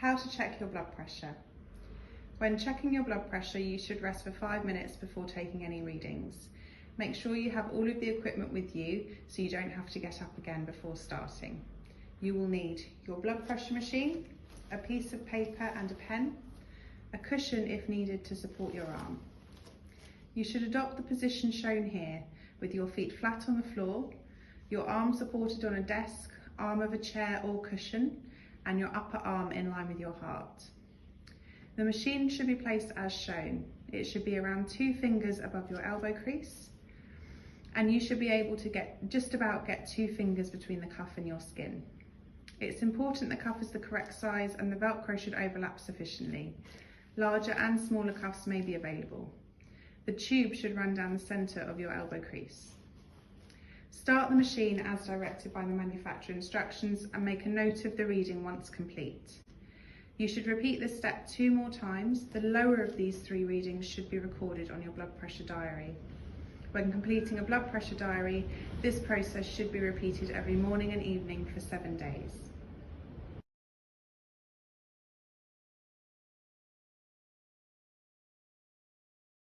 How to check your blood pressure. When checking your blood pressure, you should rest for 5 minutes before taking any readings. Make sure you have all of the equipment with you so you don't have to get up again before starting. You will need your blood pressure machine, a piece of paper and a pen, a cushion if needed to support your arm. You should adopt the position shown here with your feet flat on the floor, your arm supported on a desk, arm of a chair or cushion, and your upper arm in line with your heart. The machine should be placed as shown. It should be around 2 fingers above your elbow crease, and you should be able to just about get 2 fingers between the cuff and your skin. It's important the cuff is the correct size and the Velcro should overlap sufficiently. Larger and smaller cuffs may be available. The tube should run down the centre of your elbow crease. Start the machine as directed by the manufacturer instructions and make a note of the reading once complete. You should repeat this step 2 more times. The lower of these 3 readings should be recorded on your blood pressure diary. When completing a blood pressure diary, this process should be repeated every morning and evening for 7 days.